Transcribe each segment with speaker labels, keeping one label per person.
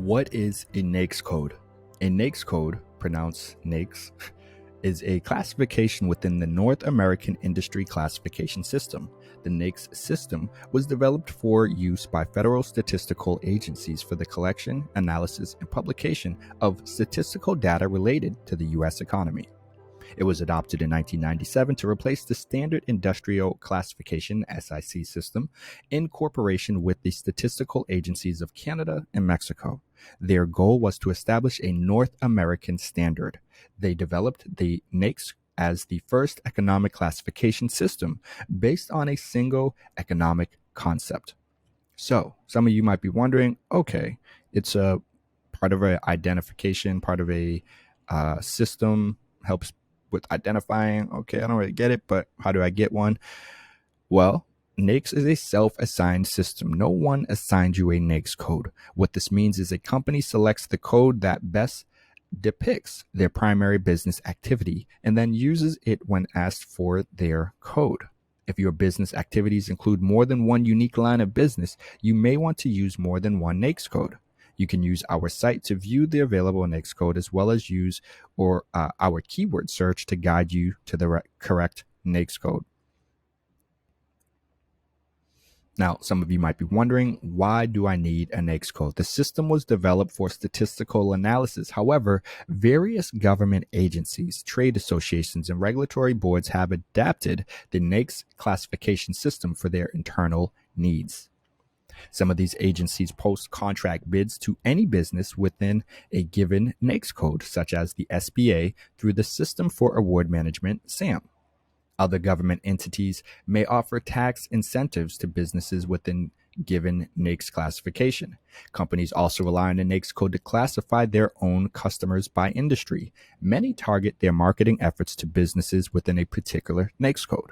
Speaker 1: What is a NAICS code? A NAICS code, pronounced NAICS, is a classification within the North American Industry Classification System. The NAICS system was developed for use by Federal Statistical Agencies for the collection, analysis, and publication of statistical data related to the U.S. economy. It was adopted in 1997 to replace the Standard Industrial Classification system in cooperation with the Statistical Agencies of Canada and Mexico. Their goal was to establish a North American standard. They developed the NAICS as the first economic classification system based on a single economic concept. So, some of you might be wondering, okay, it's a part of an identification, part of a system, helps with identifying. Okay, I don't really get it, but how do I get one? Well, NAICS is a self-assigned system. No one assigns you a NAICS code. What this means is a company selects the code that best depicts their primary business activity and then uses it when asked for their code. If your business activities include more than one unique line of business, you may want to use more than one NAICS code. You can use our site to view the available NAICS code as well as use our keyword search to guide you to the correct NAICS code. Now, some of you might be wondering, why do I need a NAICS code? The system was developed for statistical analysis. However, various government agencies, trade associations, and regulatory boards have adapted the NAICS classification system for their internal needs. Some of these agencies post contract bids to any business within a given NAICS code, such as the SBA through the System for Award Management, SAM. Other government entities may offer tax incentives to businesses within given NAICS classification. Companies also rely on the NAICS code to classify their own customers by industry. Many target their marketing efforts to businesses within a particular NAICS code.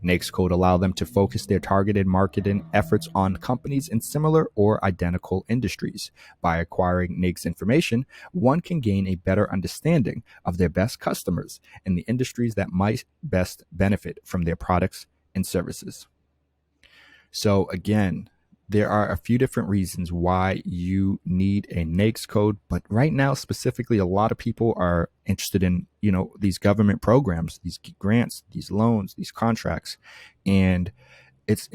Speaker 1: NAICS code allow them to focus their targeted marketing efforts on companies in similar or identical industries. By acquiring NAICS information, one can gain a better understanding of their best customers and the industries that might best benefit from their products and services. So again, there are a few different reasons why you need a NAICS code, but right now specifically, a lot of people are interested in, these government programs, these grants, these loans, these contracts, and it's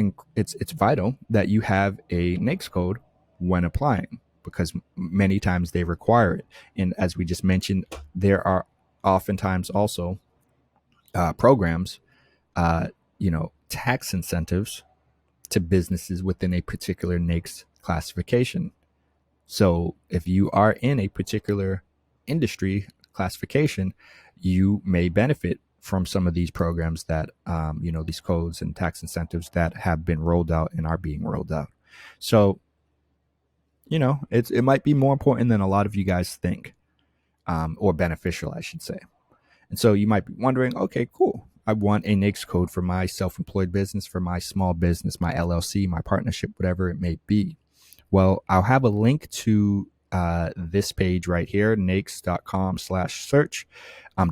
Speaker 1: vital that you have a NAICS code when applying, because many times they require it. And as we just mentioned, there are oftentimes also programs, tax incentives to businesses within a particular NAICS classification. So if you are in a particular industry classification, you may benefit from some of these programs that, these codes and tax incentives that have been rolled out and are being rolled out. So, it might be more important than a lot of you guys think, or beneficial, I should say. And so you might be wondering, okay, cool. I want a NAICS code for my self-employed business, for my small business, my LLC, my partnership, whatever it may be. Well, I'll have a link to this page right here, NAICS.com/search,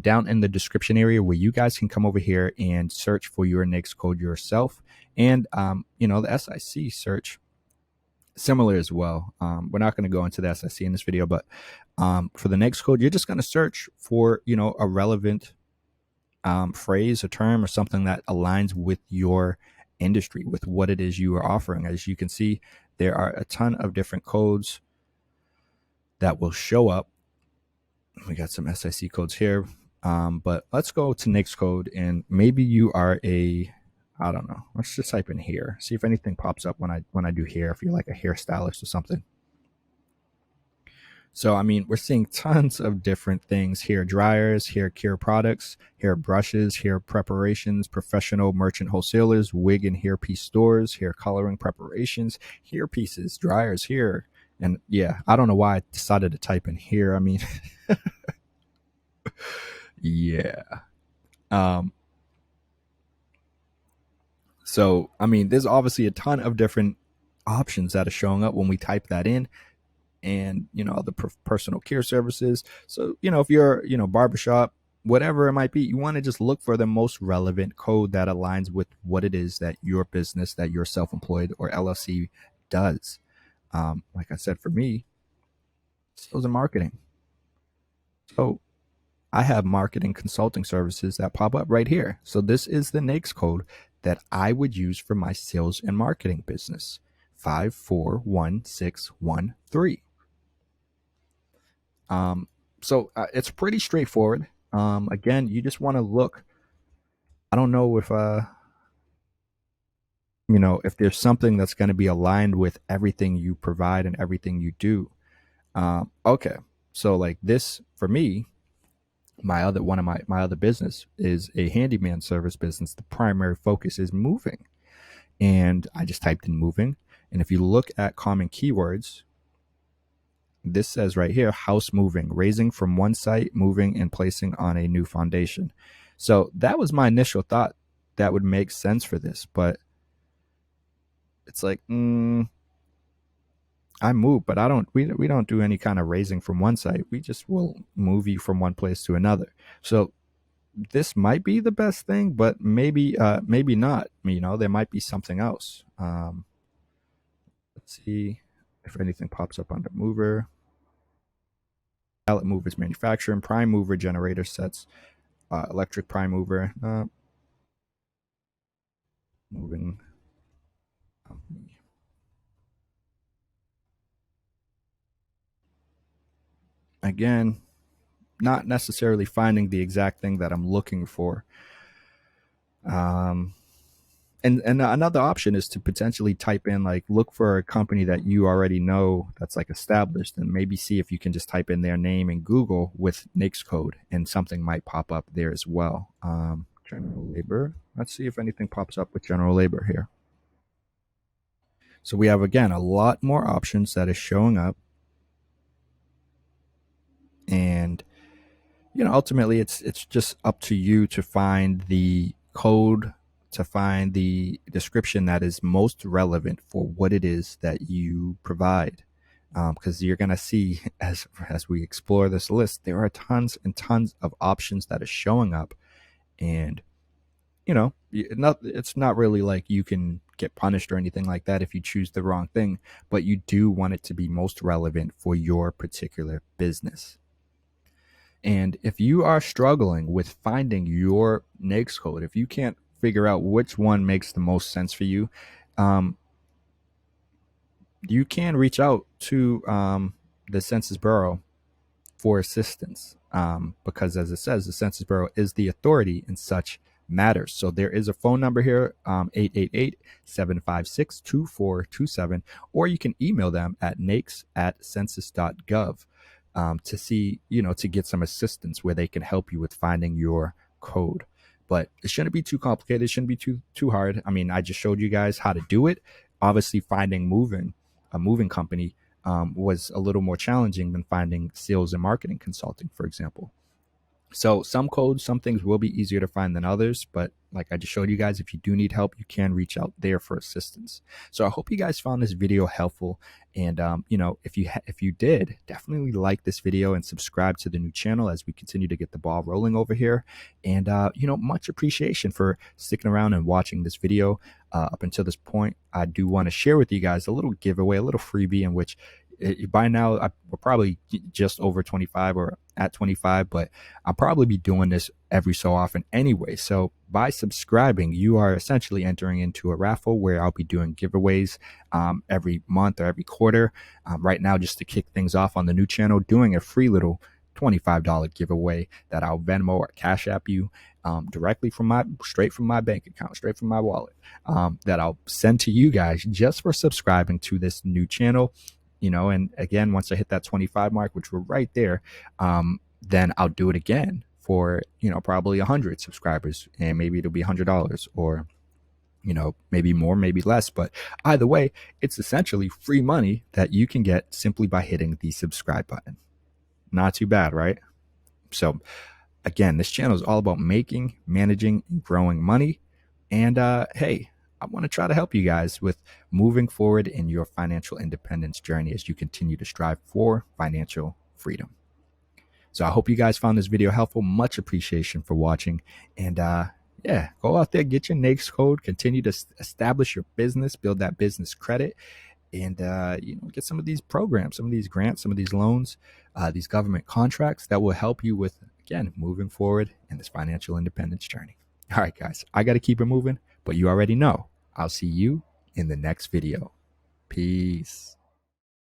Speaker 1: down in the description area, where you guys can come over here and search for your NAICS code yourself. And, the SIC search, similar as well. We're not going to go into the SIC in this video, but for the NAICS code, you're just going to search for, a relevant phrase, a term, or something that aligns with your industry, with what it is you are offering. As you can see, there are a ton of different codes that will show up. We got some SIC codes here, but let's go to NAICS code, and maybe you are I don't know. Let's just type in hair. See if anything pops up when I do hair, if you're like a hairstylist or something. So, we're seeing tons of different things: hair dryers, hair care products, hair brushes, hair preparations, professional merchant wholesalers, wig and hair piece stores, hair coloring preparations, hair pieces, dryers here. And yeah, I don't know why I decided to type in here. Yeah. So, there's obviously a ton of different options that are showing up when we type that in. And, the personal care services. So, if you're, barbershop, whatever it might be, you want to just look for the most relevant code that aligns with what it is that your business, that your self-employed or LLC does. Like I said, for me, Sales and marketing. So I have marketing consulting services that pop up right here. So this is the NAICS code that I would use for my sales and marketing business. 541613. Um, so it's pretty straightforward. Again, you just want to look. I don't know if if there's something that's going to be aligned with everything you provide and everything you do. Okay, so like this for me, my other one of my other business is a handyman service business. The primary focus is moving, and I just typed in moving. And if you look at common keywords, this says right here, house moving, raising from one site, moving and placing on a new foundation. So that was my initial thought that would make sense for this, but it's like, I move, but I don't. We don't do any kind of raising from one site. We just will move you from one place to another. So this might be the best thing, but maybe not. There might be something else. Let's see if anything pops up under mover. Pallet movers manufacturing, prime mover generator sets, electric prime mover, moving. Again, not necessarily finding the exact thing that I'm looking for. And another option is to potentially type in, like, look for a company that you already know that's like established, and maybe see if you can just type in their name in Google with NAICS code, and something might pop up there as well. General labor. Let's see if anything pops up with general labor here. So we have, again, a lot more options that is showing up, and ultimately it's just up to you to find the code, to find the description that is most relevant for what it is that you provide, because you're going to see, as we explore this list, there are tons and tons of options that are showing up. And it's not really like you can get punished or anything like that if you choose the wrong thing, but you do want it to be most relevant for your particular business. And if you are struggling with finding your NAICS code, if you can't figure out which one makes the most sense for you, you can reach out to the Census Bureau for assistance, because, as it says, the Census Bureau is the authority in such matters. So there is a phone number here, 888-756-2427, or you can email them at naics@census.gov, to see, to get some assistance where they can help you with finding your code. But it shouldn't be too complicated. It shouldn't be too hard. I mean, I just showed you guys how to do it. Obviously, finding a moving company was a little more challenging than finding sales and marketing consulting, for example. So some codes, some things will be easier to find than others, but like I just showed you guys, if you do need help, you can reach out there for assistance. So I hope you guys found this video helpful. And if you did, definitely like this video and subscribe to the new channel as we continue to get the ball rolling over here. And much appreciation for sticking around and watching this video up until this point. I do want to share with you guys a little giveaway, a little freebie, in which by now we're probably just over 25 or at 25, but I'll probably be doing this every so often anyway. So by subscribing, you are essentially entering into a raffle where I'll be doing giveaways every month or every quarter. Right now, just to kick things off on the new channel, doing a free little $25 giveaway that I'll Venmo or Cash App you directly straight from my bank account, straight from my wallet, that I'll send to you guys just for subscribing to this new channel. And again, once I hit that 25 mark, which we're right there, then I'll do it again for, probably 100 subscribers, and maybe it'll be $100, or, maybe more, maybe less. But either way, it's essentially free money that you can get simply by hitting the subscribe button. Not too bad, right? So again, this channel is all about making, managing, and growing money. And hey, I want to try to help you guys with moving forward in your financial independence journey as you continue to strive for financial freedom. So I hope you guys found this video helpful. Much appreciation for watching. And yeah, go out there, get your NAICS code, continue to establish your business, build that business credit. and get some of these programs, some of these grants, some of these loans, these government contracts that will help you with, again, moving forward in this financial independence journey. All right, guys, I got to keep it moving, but you already know. I'll see you in the next video. Peace.